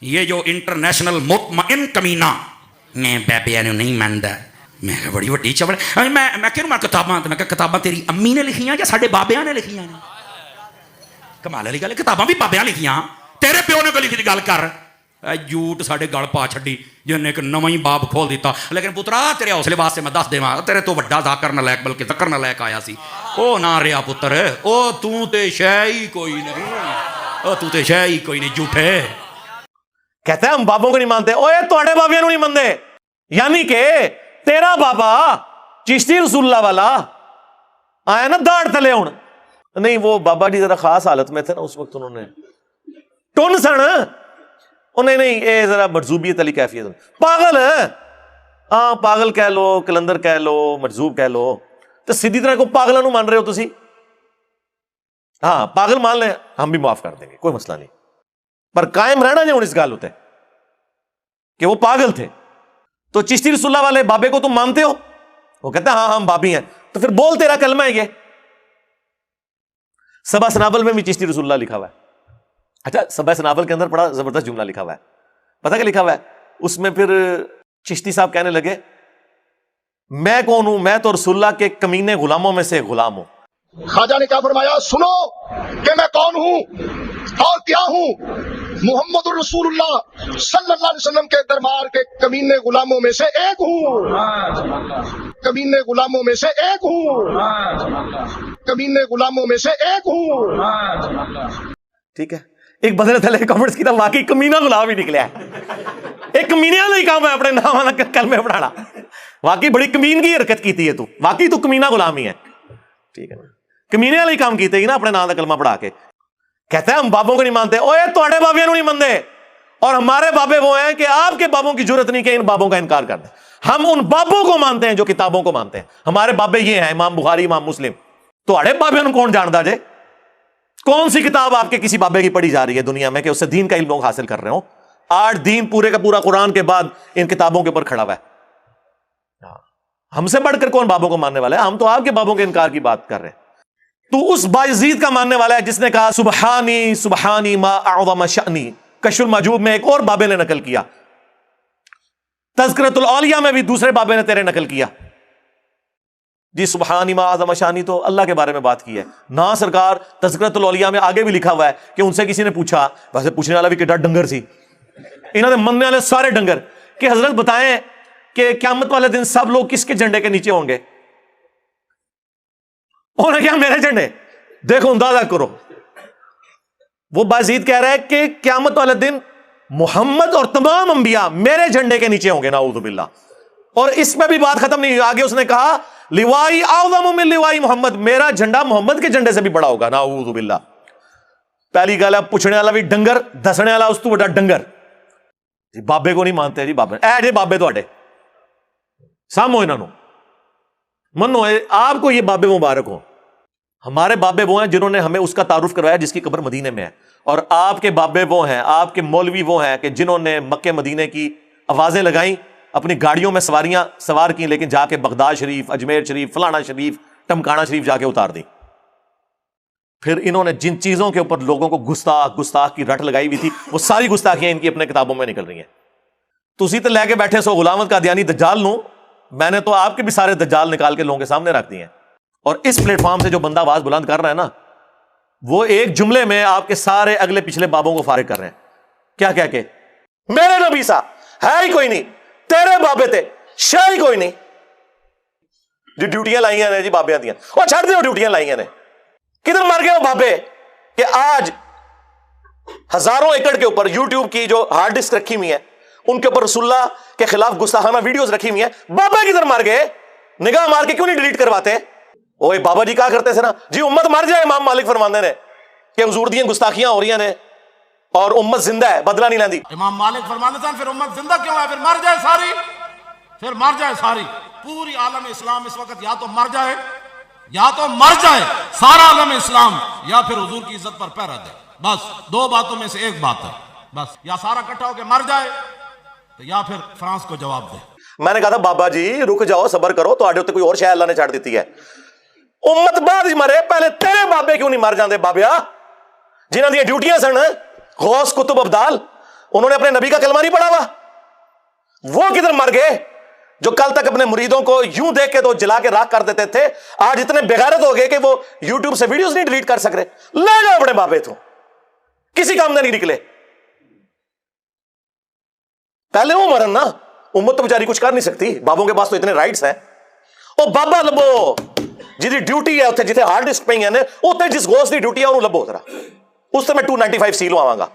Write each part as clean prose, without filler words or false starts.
یہ جو انٹرنیشنل مطمئن کمینہ میں بابیا نو نہیں منتا. میں کہ بڑی وڈی چبڑ. میں کہ کتاباں میں کہ کتاباں تیری امی نے لکھیاں یا ساڈے بابیاں نے لکھیاں نے؟ کمال والی گل ہے, کتاباں بھی بابیاں لکھیاں, تیرے پیو نے لکھی گل کر. جھوٹ ساڈے گل پا چھڈی جن ایک نواں ہی باب کھول دیتا. لیکن پترا تیرے حوصلے واسطے میں دس دیواں, تیرے تو وڈا ذاکر نالائق بلکہ ذکر نالائق آیا سی. او نہ رہا پتر, او تو تے شے ہی کوئی نہیں, او تو تے شے ہی کوئی نہیں, جھوٹے. کہتا ہے ہم بابوں کو نہیں مانتے. اوے تواڈے بابیاں نو نہیں مانتے, یعنی کہ تیرا بابا چشتی رسول اللہ والا آیا نا داڑ تلے ہوں. نہیں وہ بابا جی ذرا خاص حالت میں تھے نا اس وقت, انہوں نے ٹن سن, نہیں اے ذرا مرزوبیت علی کیفیت, پاگل ہے. ہاں پاگل کہہ لو, کلندر کہہ لو, مرزوب کہہ لو, تو سیدھی طرح کو پاگلوں نو مان رہے ہو تسی. ہاں پاگل مان لیں, ہم بھی معاف کر دیں گے, کوئی مسئلہ نہیں, پر قائم رہنا جو اس گال ہوتے کہ وہ پاگل تھے. تو چشتی رسول اللہ والے بابے کو تم مانتے ہو؟ وہ کہتا ہے ہاں ہم بابی ہیں. تو پھر بول تیرا کلمہ ہے یہ. سبا سنابل میں بھی چشتی رسول اللہ لکھا ہوا ہے. اچھا سبا سنابل کے اندر بڑا زبردست جملہ لکھا ہوا ہے, پتہ کیا لکھا ہوا ہے اس میں؟ پھر چشتی صاحب کہنے لگے میں کون ہوں, میں تو رسول اللہ کے کمینے غلاموں میں سے غلام ہوں. خواجہ نے کیا فرمایا, سنو کہ میں کون ہوں اور کیا ہوں. محمد الرسول اللہ صلی اللہ علیہ وسلم کے دربار کے کمینے غلاموں میں سے ایک ہوں, کمینے غلاموں میں سے ایک ہوں, کمینے غلاموں میں سے ایک ہوں. ٹھیک ہے, ایک بدر تھلے کمنٹس کی تھا واقعی کمینہ غلام ہی نکلیا ہے. ایک کمینے والا ہی کام ہے اپنے نام والا کلمے پڑھانا. واقعی بڑی کمین کی حرکت کی ہے تو, واقعی تو کمینہ غلام ہی ہے. ٹھیک ہے, کمینے والا ہی کام کیتے ہی نا اپنے نام کا کلمہ پڑھا کے. کہتا ہے ہم بابوں کو نہیں مانتے. اوے تواڈے بابیاں نو نہیں مانتے, اور ہمارے بابے وہ ہیں کہ آپ کے بابوں کی جرت نہیں کہ ان بابوں کا انکار کر دیں. ہم ان بابوں کو مانتے ہیں جو کتابوں کو مانتے ہیں. ہمارے بابے یہ ہیں امام بخاری, امام مسلم. تواڈے بابیاں نو کون جاندا جے؟ کون سی کتاب آپ کے کسی بابے کی پڑھی جا رہی ہے دنیا میں کہ اس سے دین کا علم لوگ حاصل کر رہے ہوں؟ 8 دین پورے کا پورا قرآن کے بعد ان کتابوں کے اوپر کھڑا ہوا ہے. ہم سے بڑھ کر کون بابوں کو ماننے والا ہے؟ ہم تو آپ کے بابوں کے انکار کی بات کر رہے ہیں. تو اس بایزید کا ماننے والا ہے جس نے کہا سبحانی سبحانی ما اعظم شأنی. کشف المحجوب میں ایک اور بابے نے نقل کیا, تذکرۃ الاولیاء میں بھی دوسرے بابے نے تیرے نقل کیا. جی سبحانی ما اعظم شأنی تو اللہ کے بارے میں بات کی ہے نا سرکار. تذکرۃ الاولیاء میں آگے بھی لکھا ہوا ہے کہ ان سے کسی نے پوچھا, ویسے پوچھنے والا بھی کہ ڈنگر سی, انہوں نے مننے والے سارے ڈنگر, کہ حضرت بتائیں کہ قیامت والے دن سب لوگ کس کے جھنڈے کے نیچے ہوں گے؟ انہوں نے کیا میرے جھنڈے. دیکھو اندازہ کرو, وہ بازید کہہ رہا ہے کہ قیامت والے دن محمد اور تمام انبیاء میرے جھنڈے کے نیچے ہوں گے, نعوذ باللہ. اور اس میں بھی بات ختم نہیں ہوئی, آگے اس نے کہا لوائی اعظم من لوائی محمد, میرا جھنڈا محمد کے جھنڈے سے بھی بڑا ہوگا, نعوذ باللہ. پہلی گل ہے پوچھنے والا بھی ڈنگر, دسنے والا اس تو بڑا ڈنگر. جی بابے کو نہیں مانتے, جی بابے اے جی بابے تواڈے سامو انہاں نو منو, آپ کو یہ بابے مبارک ہوں. ہمارے بابے وہ ہیں جنہوں نے ہمیں اس کا تعارف کروایا جس کی قبر مدینے میں ہے, اور آپ کے بابے وہ ہیں, آپ کے مولوی وہ ہیں کہ جنہوں نے مکے مدینے کی آوازیں لگائیں, اپنی گاڑیوں میں سواریاں سوار کی, لیکن جا کے بغداد شریف, اجمیر شریف, فلانا شریف, ٹمکانا شریف جا کے اتار دی. پھر انہوں نے جن چیزوں کے اوپر لوگوں کو گستاخ کی رٹ لگائی ہوئی تھی, وہ ساری گستاخیاں ان کی اپنے کتابوں میں نکل رہی ہیں. تسی تو لے کے بیٹھے سو غلامت قادیانی دجال نو, میں نے تو آپ کے بھی سارے دجال نکال کے لوگوں کے سامنے رکھ دیے ہیں. اور اس پلیٹ فارم سے جو بندہ آواز بلند کر رہا ہے نا, وہ ایک جملے میں آپ کے سارے اگلے پچھلے بابوں کو فارغ کر رہے ہیں. کیا کہہ کے میرے نبی سا ہے ہی کوئی نہیں, تیرے بابے تھے شاہ ہی کوئی نہیں. جو ڈیوٹیاں لائی ہیں جی بابیاں دیا, اور چھڑ دے ڈیوٹیاں لائی ہیں, کدھر مر گئے وہ بابے کہ آج ہزاروں ایکڑ کے اوپر یوٹیوب کی جو ہارڈ ڈسک رکھی ہوئی ہے ان کے اوپر رسول اللہ کے خلاف گستاخانہ ویڈیوز رکھی ہوئی ہیں. بابا کدھر مر گئے؟ نگاہ مار کے کیوں نہیں ڈیلیٹ کرواتے؟ اوے بابا جی کہا کرتے تھے نا جی امت مر جائے, امام مالک فرماندے نے کہ حضور دیاں گستاخیاں ہو رہی ہیں اور امت زندہ ہے, بدلہ نہیں لیندی. امام مالک فرماندے تھے پھر امت زندہ کیوں ہے؟ پھر مر جائے ساری, پھر مر جائے ساری. پوری عالم اسلام اس وقت یا تو مر جائے, یا تو مر جائے سارا عالم اسلام, یا پھر حضور کی عزت پر پہرا دے. بس دو باتوں میں سے ایک بات ہے, بس یا سارا اکٹھا ہو کے مر جائے یا پھر فرانس کو جواب دے. میں نے کہا تھا بابا جی رک جاؤ, صبر کرو, تو آڈے کوئی اور شے اللہ نے چھاڑ دیتی ہے. امت بعد ہی مرے, پہلے تیرے بابے کیوں نہیں مر جاندے بابیا, جنہاں دی ڈیوٹیاں سن غوث کتب ابدال, انہوں نے اپنے نبی کا کلمہ نہیں پڑھا ہوا؟ وہ کدھر مر گئے جو کل تک اپنے مریدوں کو یوں دیکھ کے تو جلا کے راکھ کر دیتے تھے، آج اتنے بغیرت ہو گئے کہ وہ یوٹیوب سے ویڈیوز نہیں ڈیلیٹ کر سک رہے؟ لے جاؤ اپنے بابے تو، کسی کام میں نہیں نکلے۔ پہلے وہ مرن نا، امت تو بیچاری کچھ کر نہیں سکتی، بابوں کے پاس تو اتنے رائٹس ہیں۔ او بابا لبو جی ڈیوٹی ہے اتنے جتنے ہارڈ ڈسک پہ ہیں اتنے جس گوشت کی ڈیوٹی ہے انہوں لبو ذرا، اس سے میں 295 سی لو آواں گا۔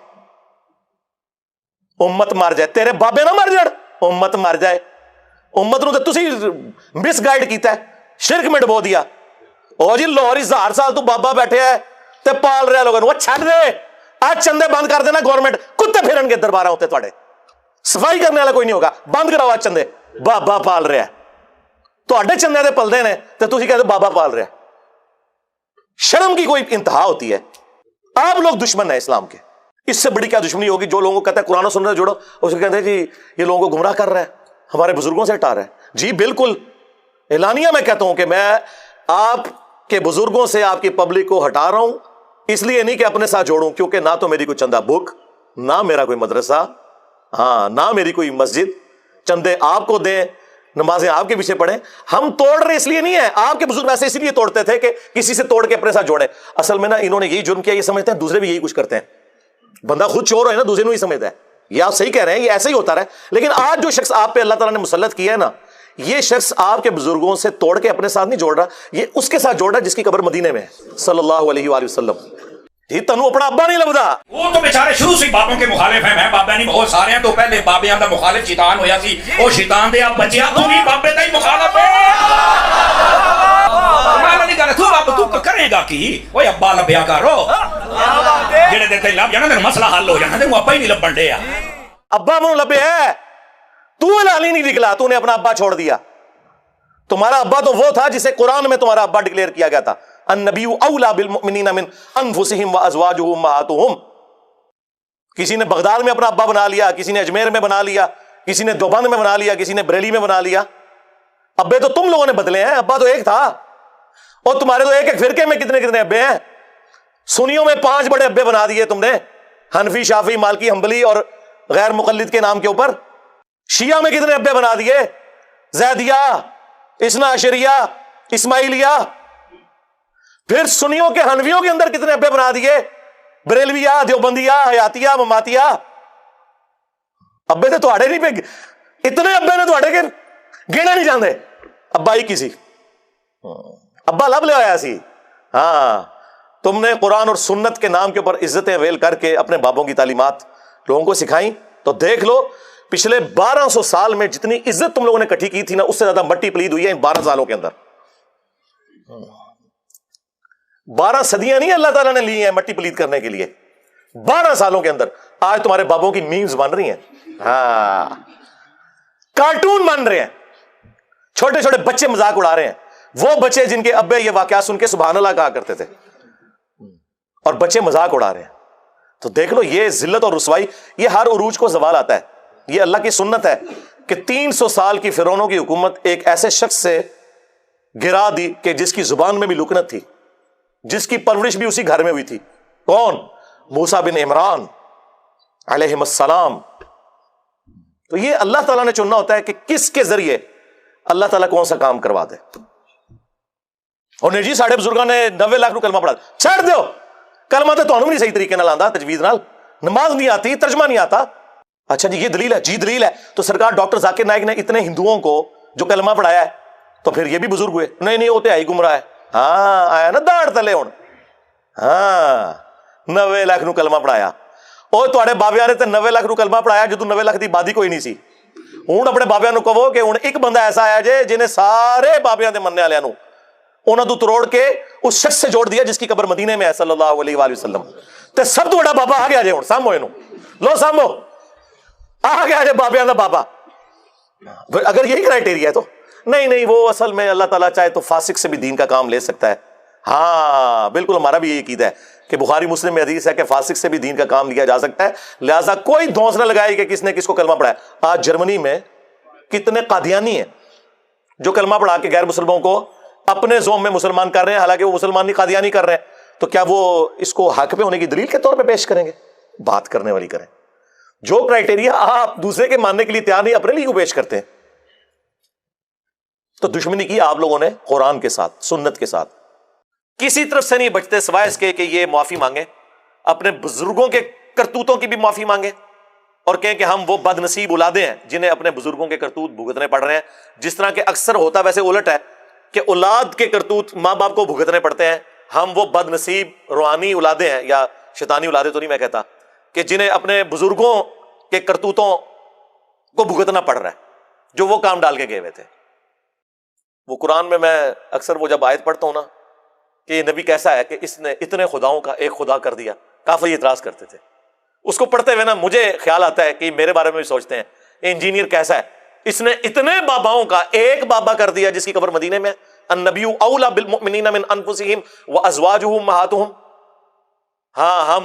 امت مر جائے، تیرے بابے نہ مر جڑ، امت مر جائے۔ امت نو تے تسی مس گائیڈ کیتا ہے، شرک میں ڈبو دیا۔ او جی لاہور 1000 سال تو بابا بیٹھے ہے تے پال رہا لوگوں وہ چھڈ دے، آج چندے بند کر دینا گورنمنٹ، کتے پھرن گے دربار ہوتے تواڈے، صفائی کرنے والا کوئی نہیں ہوگا، بند کراؤ آج چندے، بابا پال رہا ہے، تواڈے چندے دے پلدے نے تے تسی کہتے بابا پال رہا ہے۔ شرم کی کوئی انتہا ہوتی ہے؟ آپ لوگ دشمن ہیں اسلام کے، اس سے بڑی کیا دشمنی ہوگی؟ جو لوگوں کو کہتا ہے قرآن و سنت جوڑو، اسے کہتے ہیں جی یہ لوگوں کو گمراہ کر رہا ہے، ہمارے بزرگوں سے ہٹا رہا ہے۔ جی بالکل اعلانیہ میں کہتا ہوں کہ میں آپ کے بزرگوں سے آپ کی پبلک کو ہٹا رہا ہوں، اس لیے نہیں کہ اپنے ساتھ جوڑوں، کیونکہ نہ تو میری کوئی چندہ بک، نہ میرا کوئی مدرسہ، ہاں نہ میری کوئی مسجد، چندے آپ کو دیں، نمازیں آپ کے پیچھے پڑھیں۔ ہم توڑ رہے اس لیے نہیں ہے، آپ کے بزرگ ایسے اس لیے توڑتے تھے کہ کسی سے توڑ کے اپنے ساتھ جوڑیں۔ اصل میں نا انہوں نے یہی جرم کیا، یہ سمجھتے ہیں دوسرے بھی یہی کچھ کرتے ہیں۔ بندہ خود چور ہے نا، دوسرے نہیں سمجھتا ہے، یہ آپ صحیح کہہ رہے ہیں، یہ ایسے ہی ہوتا رہا ہے۔ لیکن آج جو شخص آپ پہ اللہ تعالیٰ نے مسلط کیا ہے نا، یہ شخص آپ کے بزرگوں سے توڑ کے اپنے ساتھ نہیں جوڑ رہا، یہ اس کے ساتھ جوڑ رہا ہے جس کی قبر مدینے میں ہے صلی اللہ علیہ وآلہ وسلم۔ جی تنو اپنا ابا نہیں لبدا، وہ تو بیچارے شروع سے بابوں کے مخالف ہیں، میں بابا نہیں، بہت سارے ہیں تو پہلے بابیاں دا مخالف شیطان ہویا سی، او شیطان دے آپ بچیا تو بھی بابے دا ہی مخالف ہے۔ میں نہیں کہہ رہا تو بابا تو کرے گا کی، اوے ابا لبیا کرو، جڑے دے تے لب جانا تے مسئلہ حل ہو جانا، تے وہ ابا ہی نہیں لبن ڈے۔ ابا منہ لبے ہے، تو حلالی نہیں نکلا، تو نے اپنا ابا چھوڑ دیا۔ تمہارا ابا تو وہ تھا جسے قرآن میں تمہارا ابا ڈکلیئر کیا گیا تھا، النبی اولا بالمؤمنین من انفسہم وازواجہ امہاتہم۔ کسی نے بغداد میں اپنا ابا بنا لیا، کسی نے اجمیر میں بنا لیا، کسی نے دیوبند میں بنا لیا، کسی نے بریلی میں بنا لیا۔ ابے تو تم لوگوں نے بدلے ہیں، ابا تو ایک تھا، اور تمہارے تو ایک ایک فرقے میں کتنے کتنے ابے ہیں۔ سنیوں میں 5 بڑے ابے بنا دیے تم نے، حنفی، شافعی، مالکی، حنبلی اور غیر مقلد کے نام کے اوپر۔ شیعہ میں کتنے ابے بنا دیے، زیدیہ، اثنا عشریہ، اسماعیلیہ۔ پھر سنیوں کے حنفیوں کے اندر کتنے ابے بنا دیے، بریلویہ، دیوبندیہ، حیاتیہ، مماتیہ۔ ابے تو تھوڑے نہیں پہ اتنے ابے نے تھوڑے کے گینا نہیں جاندے، ابا ہی کسی ابا لب لے آیا سی۔ ہاں تم نے قرآن اور سنت کے نام کے اوپر عزتیں ویل کر کے اپنے بابوں کی تعلیمات لوگوں کو سکھائیں، تو دیکھ لو پچھلے 1200 سال میں جتنی عزت تم لوگوں نے کٹھی کی تھی نا، اس سے زیادہ مٹی پلید ہوئی ہے ان 12 سالوں کے اندر۔ 12 صدیاں نہیں اللہ تعالیٰ نے لی ہیں مٹی پلید کرنے کے لیے، 12 سالوں کے اندر آج تمہارے بابوں کی میمز بن رہی ہیں، ہاں کارٹون بن رہے ہیں، چھوٹے چھوٹے بچے مذاق اڑا رہے ہیں، وہ بچے جن کے ابے یہ واقعات سن کے سبحان اللہ کہا کرتے تھے، اور بچے مذاق اڑا رہے ہیں۔ تو دیکھ لو یہ ذلت اور رسوائی، یہ ہر عروج کو زوال آتا ہے۔ یہ اللہ کی سنت ہے کہ 300 سال کی فرعونوں کی حکومت ایک ایسے شخص سے گرا دی کہ جس کی زبان میں بھی لکنت تھی، جس کی پرورش بھی اسی گھر میں ہوئی تھی۔ کون؟ موسیٰ بن عمران علیہ السلام۔ تو یہ اللہ تعالیٰ نے چننا ہوتا ہے کہ کس کے ذریعے اللہ تعالیٰ کون سا کام کروا دے۔ اور نہیں جی ساڑھے بزرگاں نے 90 لاکھ رو کلمہ پڑھا، چھڑ دیو کلمہ تو تانوں بھی نہیں صحیح طریقے نال آندا، تجوید نال، نماز نہیں آتی، ترجمہ نہیں آتا۔ اچھا جی یہ دلیل ہے، جی دلیل ہے، تو سرکار ڈاکٹر ذاکر نائک نے اتنے ہندوؤں کو جو کلمہ پڑھایا ہے تو پھر یہ بھی بزرگ ہوئے؟ نہیں وہ تو ہے ہی گمراہ ہے۔ ہاں آیا نا داڑ تلے ہون، ہاں 90 لاکھ نو کلمہ پڑھایا، اور تواڈے بابیاں نے تے 90 لاکھ نو کلمہ پڑھایا جدوں 90 لاکھ دی آبادی کوئی نہیں سی۔ ہن اپنے بابیاں نو کہو کہ ہن ایک بندہ ایسا آیا جے جنہیں سارے بابیاں دے مننے والےاں نو انہاں تو تروڑ کے اس شخص سے جوڑ دیا جس کی قبر مدینے میں ہے صلی اللہ علیہ وآلہ وسلم۔ تے سب تو بڑا بابا آ گیا جے، ہن سامو اینو، لو سامو آ گیا جے بابیاں دا بابا۔ اگر یہی کرائٹیریا ہے تو نہیں وہ اصل میں اللہ تعالیٰ چاہے تو فاسق سے بھی دین کا کام لے سکتا ہے۔ ہاں بالکل ہمارا بھی یہی عقیدہ ہے کہ بخاری مسلم میں حدیث ہے کہ فاسق سے بھی دین کا کام لیا جا سکتا ہے، لہٰذا کوئی دھونس نہ لگائے کہ کس نے کس کو کلمہ پڑھایا۔ آج جرمنی میں کتنے قادیانی ہیں جو کلمہ پڑھا کے غیر مسلموں کو اپنے زوم میں مسلمان کر رہے ہیں، حالانکہ وہ مسلمان نہیں قادیانی کر رہے ہیں، تو کیا وہ اس کو حق پہ ہونے کی دلیل کے طور پہ پیش کریں گے؟ بات کرنے والی کریں۔ جو کرائٹیریا آپ دوسرے کے ماننے کے لیے تیار نہیں، اپنے لیے کیوں پیش کرتے ہیں؟ تو دشمنی کی آپ لوگوں نے قرآن کے ساتھ، سنت کے ساتھ. کسی طرف سے نہیں بچتے سوائے اس کے کہ یہ معافی مانگیں، اپنے بزرگوں کے کرتوتوں کی بھی معافی مانگیں، اور کہیں کہ ہم وہ بد نصیب اولادیں ہیں جنہیں اپنے بزرگوں کے کرتوت بھگتنے پڑ رہے ہیں. جس طرح کہ اکثر ہوتا ویسے الٹ ہے کہ اولاد کے کرتوت ماں باپ کو بھگتنے پڑتے ہیں، ہم وہ بد نصیب روحانی اولادیں ہیں، یا شیطانی اولادیں تو نہیں میں کہتا، کہ جنہیں اپنے بزرگوں کے کرتوتوں کو بھگتنا پڑ رہا ہے جو وہ کام ڈال کے گئے ہوئے تھے. وہ قرآن میں اکثر وہ جب آیت پڑھتا ہوں نا کہ یہ نبی کیسا ہے کہ اس نے اتنے خداؤں کا ایک خدا کر دیا، کافر اعتراض کرتے تھے. اس کو پڑھتے ہوئے نا مجھے خیال آتا ہے کہ میرے بارے میں بھی سوچتے ہیں انجینئر کیسا ہے، اس نے اتنے باباؤں کا ایک بابا کر دیا جس کی قبر مدینے میں. النبی اولا بالمؤمنین من انفسہم وازواجہ امہاتہم. ہاں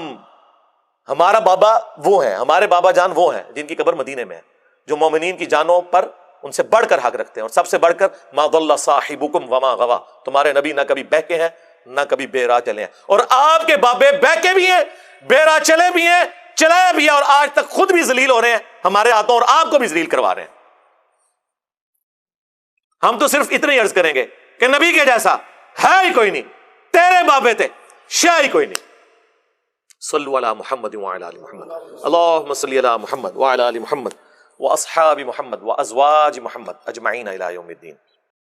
ہمارا بابا وہ ہیں، ہمارے بابا جان وہ ہیں جن کی قبر مدینے میں ہے، جو مومنین کی جانوں پر ان سے بڑھ کر حق رکھتے ہیں، اور سب سے بڑھ کر ما ضل صاحبکم وما غوا. تمہارے نبی نہ کبھی بہکے ہیں نہ کبھی بے راہ چلے ہیں، اور آپ کے بابے بہکے بھی ہیں، بے راہ چلے بھی ہیں، چلایا بھی ہے، اور آج تک خود بھی ذلیل ہو رہے ہیں ہمارے ہاتھوں، اور آپ کو بھی ذلیل کروا رہے ہیں. ہم تو صرف اتنے ہی عرض کریں گے کہ نبی کے جیسا ہے ہی کوئی نہیں، تیرے بابے تھے شاہ ہی کوئی نہیں. صلو علی محمد وعلی آل محمد، اللہم صلی علی محمد وعلی آل محمد واصحاب محمد وازواج محمد اجمعین الی یوم الدین.